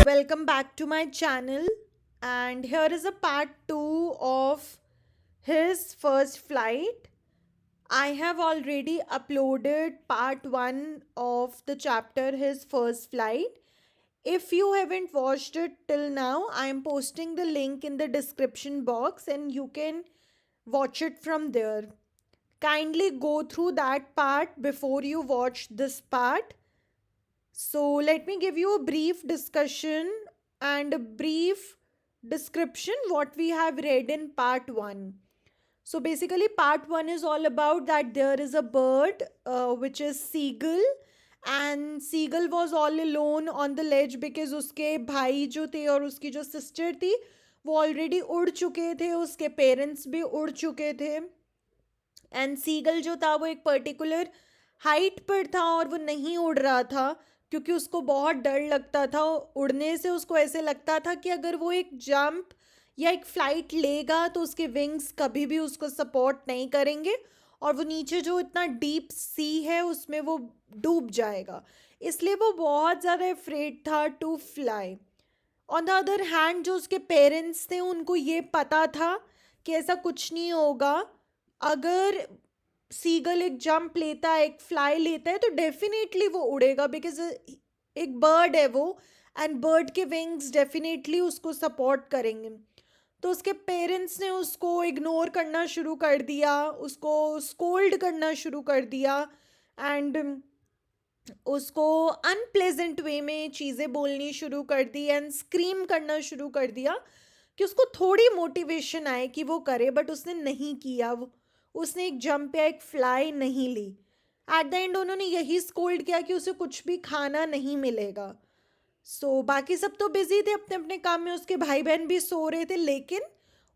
Welcome back to my channel, and here is a part 2 of his first flight. I have already uploaded part 1 of the chapter his first flight. If you haven't watched it till now, I am posting the link in the description box and you can watch it from there. Kindly go through that part before you watch this part. So, let me give you a brief discussion and a brief description what we have read in part 1. So, basically, part 1 is all about that there is a bird which is seagull, and seagull was all alone on the ledge because उसके भाई जो थे और उसकी जो sister थी वो already उड़ चुके थे, उसके पेरेंट्स भी उड़ चुके थे. एंड सीगल जो था वो एक पर्टिकुलर हाइट पर था और वो नहीं उड़ रहा था क्योंकि उसको बहुत डर लगता था. उड़ने से उसको ऐसे लगता था कि अगर वो एक जंप या एक फ्लाइट लेगा तो उसके विंग्स कभी भी उसको सपोर्ट नहीं करेंगे और वो नीचे जो इतना डीप सी है उसमें वो डूब जाएगा. इसलिए वो बहुत ज़्यादा अफ्रेड था to fly. On the other hand जो उसके पेरेंट्स थे उनको ये पता था कि ऐसा कुछ नहीं होगा. अगर सीगल एक जंप लेता है, एक फ्लाई लेता है तो डेफिनेटली वो उड़ेगा बिकॉज एक बर्ड है वो, एंड बर्ड के विंग्स डेफिनेटली उसको सपोर्ट करेंगे. तो उसके पेरेंट्स ने उसको इग्नोर करना शुरू कर दिया, उसको स्कोल्ड करना शुरू कर दिया एंड उसको अनप्लेजेंट वे में चीज़ें बोलनी शुरू कर दी एंड स्क्रीम करना शुरू कर दिया कि उसको थोड़ी मोटिवेशन आए कि वो करे, बट उसने नहीं किया. उसने एक जंप या एक फ्लाई नहीं ली. एट द एंड उन्होंने यही स्कोल्ड किया कि उसे कुछ भी खाना नहीं मिलेगा. सो बाकी सब तो बिजी थे अपने अपने काम में, उसके भाई बहन भी सो रहे थे, लेकिन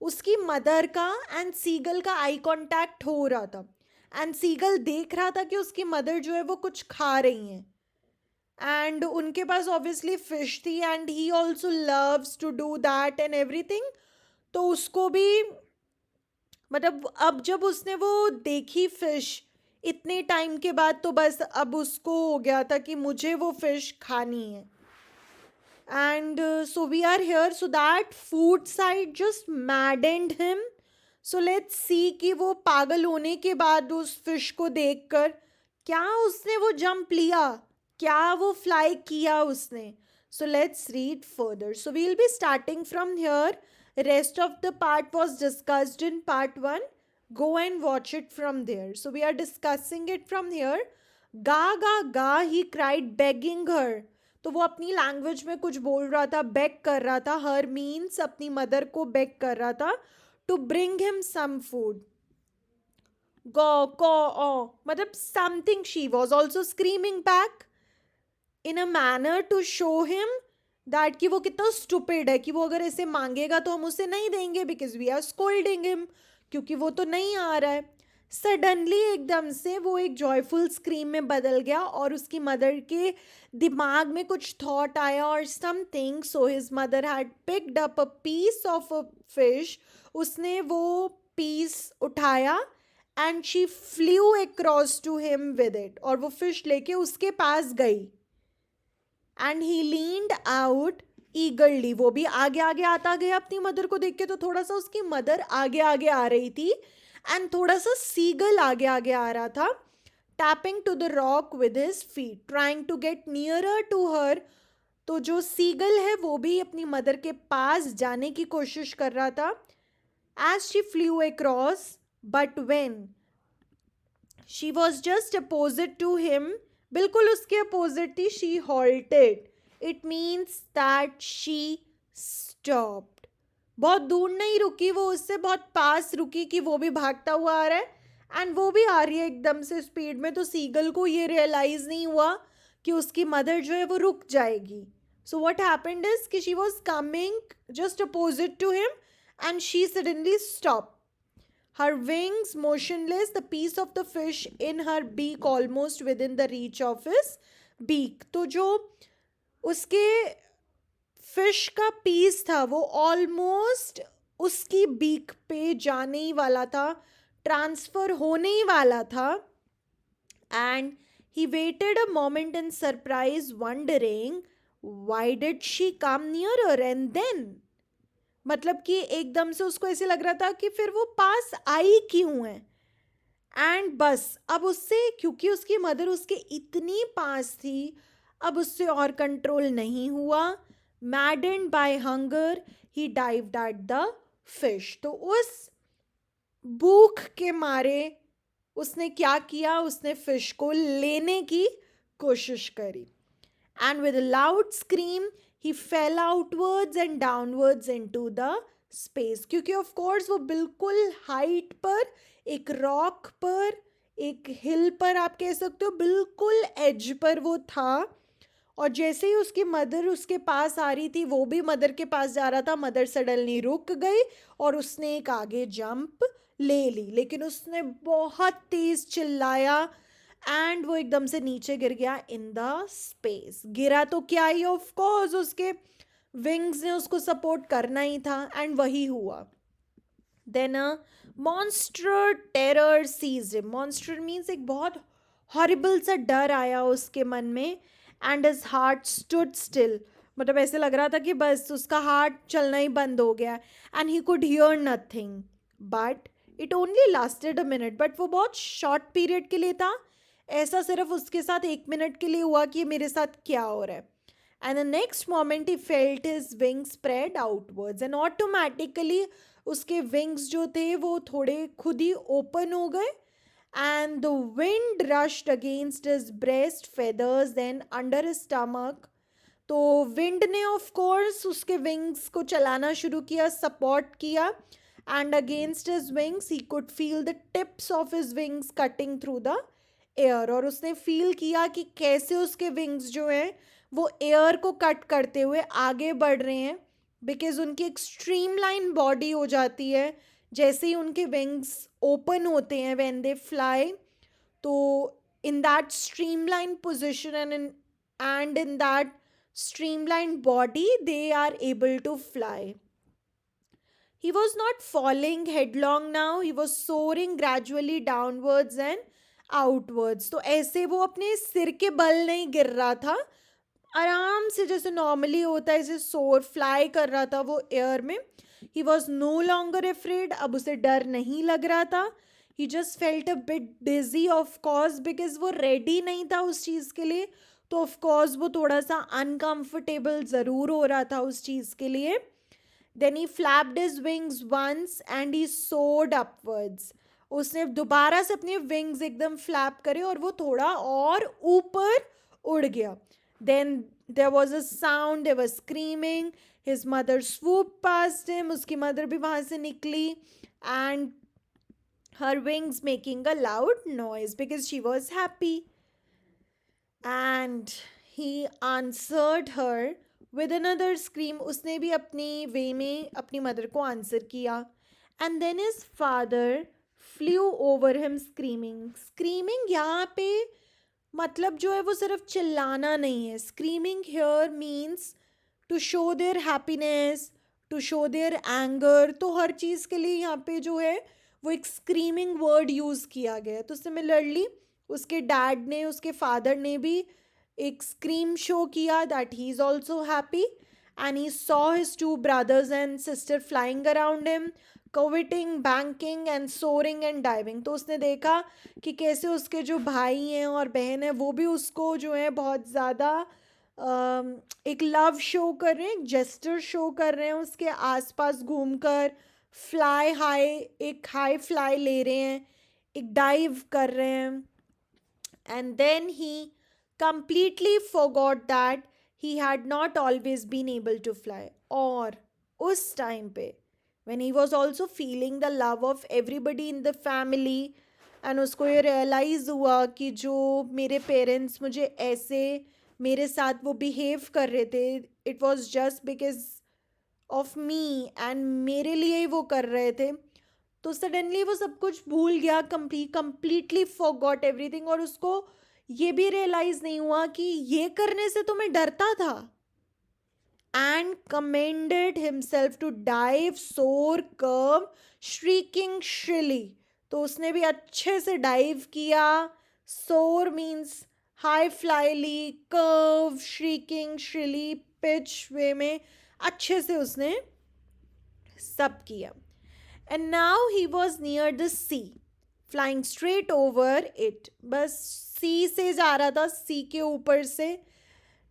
उसकी मदर का एंड सीगल का आई कांटेक्ट हो रहा था एंड सीगल देख रहा था कि उसकी मदर जो है वो कुछ खा रही हैं एंड उनके पास ऑब्वियसली फिश थी and he also loves to do that and everything. तो उसको भी मतलब अब जब उसने वो देखी फिश इतने टाइम के बाद तो बस अब उसको हो गया था कि मुझे वो फिश खानी है. And so we are here so that food side just maddened him. So let's see कि वो पागल होने के बाद उस फिश को देखकर क्या उसने वो जंप लिया, क्या वो फ्लाई किया उसने. So let's read further. So we will be starting from here. Rest of the part was discussed in part 1. Go and watch it from there. So we are discussing it from here. Ga ga ga, he cried begging her. तो वो अपनी language में कुछ बोल रहा था, bag कर रहा था. हर मीन्स अपनी मदर को बेग कर रहा था to bring him some food. गो को ओ मतलब something. She was also screaming back in a manner to show him that कि वो कितना स्टूपिड है कि वो अगर ऐसे मांगेगा तो हम उसे नहीं देंगे because we are scolding him, क्योंकि वो तो नहीं आ रहा है. सडनली एकदम से वो एक जॉयफुल स्क्रीम में बदल गया और उसकी मदर के दिमाग में कुछ थॉट आया और something. So his mother had picked up a piece of a fish. उसने वो पीस उठाया and she flew across to him with it, और वो फिश लेके उसके पास गई. And he leaned out eagerly. वो भी आगे आगे आता गया अपनी मदर को देख के. तो थोड़ा सा उसकी मदर आगे आगे आ रही थी एंड थोड़ा सा सीगल आगे आगे आ रहा था. Tapping to the rock with his feet, trying to get nearer to her. तो जो सीगल है वो भी अपनी मदर के पास जाने की कोशिश कर रहा था. As she flew across but when she was just opposite to him, बिल्कुल उसके अपोजिट थी, she halted. It means that she stopped. बहुत दूर नहीं रुकी वो, उससे बहुत पास रुकी कि वो भी भागता हुआ आ रहा है एंड वो भी आ रही है एकदम से स्पीड में. तो सीगल को ये रियलाइज नहीं हुआ कि उसकी मदर जो है वो रुक जाएगी. सो व्हाट हैपेंड इज कि she was coming just opposite to him and she suddenly stop. Her wings motionless, the piece of the fish in her beak almost within the reach of his beak. तो जो उसके fish का piece था वो almost उसकी beak पे जाने ही वाला था, ट्रांसफर होने ही वाला था. And he waited a moment in surprise, wondering why did she come nearer and then. मतलब कि एकदम से उसको ऐसे लग रहा था कि फिर वो पास आई क्यों है. एंड बस अब उससे, क्योंकि उसकी मदर उसके इतनी पास थी, अब उससे और कंट्रोल नहीं हुआ. Maddened by hunger he dived at the fish. तो उस भूख के मारे उसने क्या किया, उसने फिश को लेने की कोशिश करी. And with a loud scream, he fell outwards and downwards into the space. क्योंकि of course वो बिल्कुल हाइट पर, एक रॉक पर, एक हिल पर, आप कह सकते हो बिल्कुल एज पर वो था. और जैसे ही उसकी मदर उसके पास आ रही थी, वो भी मदर के पास जा रहा था, मदर सडनली रुक गई और उसने एक आगे जंप ले ली. लेकिन उसने बहुत तेज चिल्लाया एंड वो एकदम से नीचे गिर गया इन द स्पेस. गिरा तो क्या ही, ऑफ कोर्स उसके विंग्स ने उसको सपोर्ट करना ही था, एंड वही हुआ. Then a monster terror seized him. Monster means एक बहुत हॉरिबल सा डर आया उसके मन में. And his heart stood still. मतलब ऐसे लग रहा था कि बस उसका हार्ट चलना ही बंद हो गया. And he could hear nothing. But it only lasted a minute. But वो बहुत शॉर्ट पीरियड के लिए था. ऐसा सिर्फ उसके साथ 1 मिनट के लिए हुआ कि मेरे साथ क्या हो रहा है. And the next moment he felt his wings spread outwards. And automatically उसके विंग्स जो थे वो थोड़े खुद ही ओपन हो गए. And the wind rushed against his breast, feathers, then under his stomach. तो विंड ने ऑफ कोर्स उसके विंग्स को चलाना शुरू किया, सपोर्ट किया. And against his wings he could feel the tips of his wings cutting through the air. और उसने फील किया कि कैसे उसके विंग्स जो हैं वो एयर को कट करते हुए आगे बढ़ रहे हैं. बिकॉज उनकी एक स्ट्रीमलाइन बॉडी हो जाती है जैसे ही उनके विंग्स ओपन होते हैं व्हेन दे फ्लाई. तो in that streamline position and in that streamlined body, they are able to fly. He was not falling headlong now, he was soaring gradually downwards and outwards. तो ऐसे वो अपने सिर के बल नहीं गिर रहा था, आराम से जैसे नॉर्मली होता है ऐसे सोर फ्लाई कर रहा था वो एयर में. He was no longer afraid. अब उसे डर नहीं लग रहा था. He just felt a bit dizzy, of course because वो रेडी नहीं था उस चीज़ के लिए. तो ऑफ कोर्स वो थोड़ा सा अनकंफर्टेबल ज़रूर हो रहा था उस चीज़ के लिए. Then he flapped his wings once and he soared upwards. उसने दोबारा से अपने विंग्स एकदम फ्लैप करे और वो थोड़ा और ऊपर उड़ गया. Then there was a sound, they were screaming. His mother swooped past him. उसकी मदर भी वहाँ से निकली and her wings making a loud noise because she was happy. And he answered her with another scream. उसने भी अपनी वे में अपनी मदर को आंसर किया. And then his father flew over him screaming. Screaming यहाँ पे मतलब जो है वो सिर्फ चिल्लाना नहीं है. Screaming here means to show their happiness, to show their anger. तो हर चीज़ के लिए यहाँ पे जो है वो एक स्क्रीमिंग वर्ड यूज़ किया गया है. तो सिमिलरली उसके डैड ने, उसके फादर ने भी एक स्क्रीम शो किया that he is also happy. And he saw his two brothers and sister flying around him, curveting, banking and soaring and diving. तो उसने देखा कि कैसे उसके जो भाई हैं और बहन हैं वो भी उसको जो है बहुत ज़्यादा एक लव शो कर रहे हैं, एक जेस्टर शो कर रहे हैं उसके आसपास घूमकर. फ्लाई हाई, एक हाई फ्लाई ले रहे हैं, एक डाइव कर रहे हैं. And then he completely forgot that he had not always been able to fly. और उस टाइम पे when he was also feeling the love of everybody in the family, and उसको ये realize हुआ कि जो मेरे parents मुझे ऐसे मेरे साथ वो behave कर रहे थे, it was just because of me and मेरे लिए ही वो कर रहे थे. तो सडनली वो सब कुछ भूल गया, completely forgot everything. और उसको ये भी रियलाइज नहीं हुआ कि ये करने से तो मैं डरता था. And commended himself to dive, soar, curve, shrieking shrilly. तो उसने भी अच्छे से डाइव किया. सोर मीन्स हाई फ्लाईली, curve, shrieking, shrilly, pitch way में अच्छे से उसने सब किया. And now he was near the sea, flying straight over it. बस सी से जा रहा था, सी के ऊपर से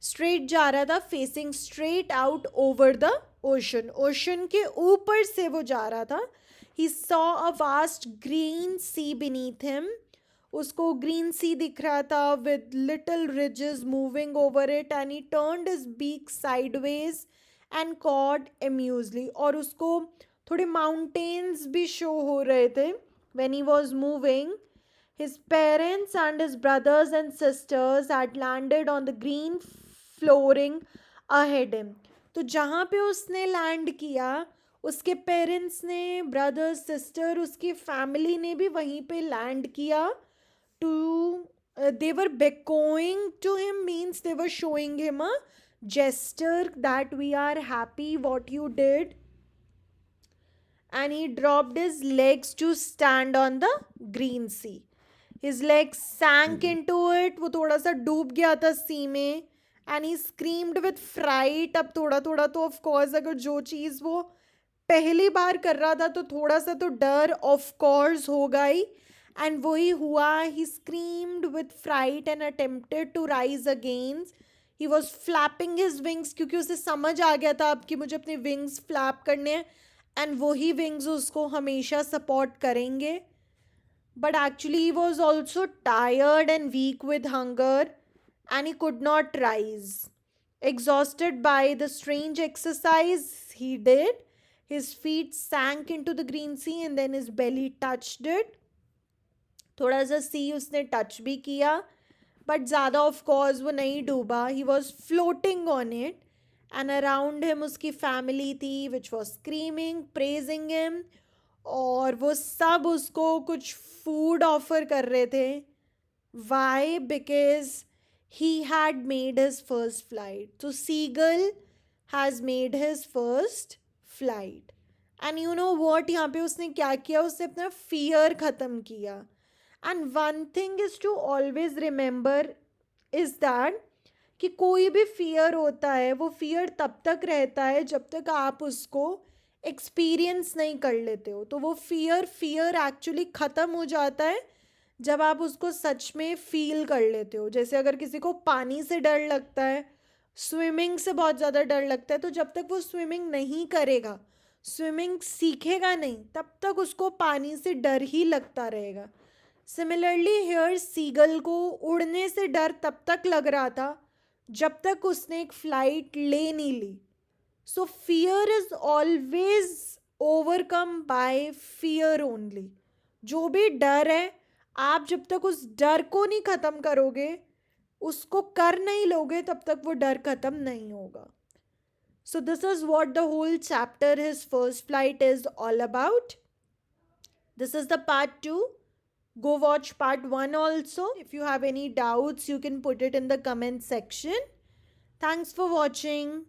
स्ट्रेट जा रहा था, facing straight out over the ocean. Ocean के ऊपर से वो जा रहा था. He saw a vast green sea beneath him. उसको ग्रीन सी दिख रहा था with little ridges moving over it. And he turned his beak sideways and cawed amusedly. और उसको थोड़े माउंटेन्स भी शो हो रहे थे when he was moving. His parents and his brothers and sisters had landed on the green flooring ahead him. तो जहाँ पे उसने लैंड किया, उसके पेरेंट्स ने, ब्रदर्स, सिस्टर, उसकी फैमिली ने भी वहीं पे लैंड किया. To they were beckoning to him, means they were showing him a gesture that we are happy what you did. And he dropped his legs to stand on the green sea. His legs sank into it. वो थोड़ा सा डूब गया था सी में. And he screamed with fright. अब थोड़ा थोड़ा तो of course अगर जो चीज़ वो पहली बार कर रहा था तो थोड़ा सा तो डर of course होगा ही. And वही हुआ. He screamed with fright and attempted to rise again. He was flapping his wings क्योंकि उसे समझ आ गया था अब कि मुझे अपने wings flap करने हैं. And वही wings उसको हमेशा support करेंगे. But actually he was also tired and weak with hunger, and he could not rise. Exhausted by the strange exercise he did, his feet sank into the green sea and then his belly touched it. थोड़ा सा सी उसने touch भी किया, but ज़्यादा of course वो नहीं डूबा. He was floating on it. And around him उसकी फैमिली थी which was screaming, praising him. और वो सब उसको कुछ फूड ऑफर कर रहे थे. Why? Because he had made his first flight. तो seagull has made his first flight. And you know what, यहाँ पे उसने क्या किया, उसने अपना फियर ख़त्म किया. And one thing is to always remember is that कि कोई भी फियर होता है वो फियर तब तक रहता है जब तक आप उसको एक्सपीरियंस नहीं कर लेते हो. तो वो फियर एक्चुअली ख़त्म हो जाता है जब आप उसको सच में फील कर लेते हो. जैसे अगर किसी को पानी से डर लगता है, स्विमिंग से बहुत ज़्यादा डर लगता है, तो जब तक वो स्विमिंग नहीं करेगा, स्विमिंग सीखेगा नहीं, तब तक उसको पानी से डर ही लगता रहेगा. सिमिलरली हेयर सीगल को उड़ने से डर तब तक लग रहा था जब तक उसने एक फ्लाइट ले नहीं ली. So fear is always overcome by fear only. जो भी डर है, आप जब तक उस डर को नहीं ख़त्म करोगे, उसको कर नहीं लोगे, तब तक वो डर ख़त्म नहीं होगा. So this is what the whole chapter, his first flight, is all about. This is the part 2. Go watch part 1 also. If you have any doubts, you can put it in the comment section. Thanks for watching.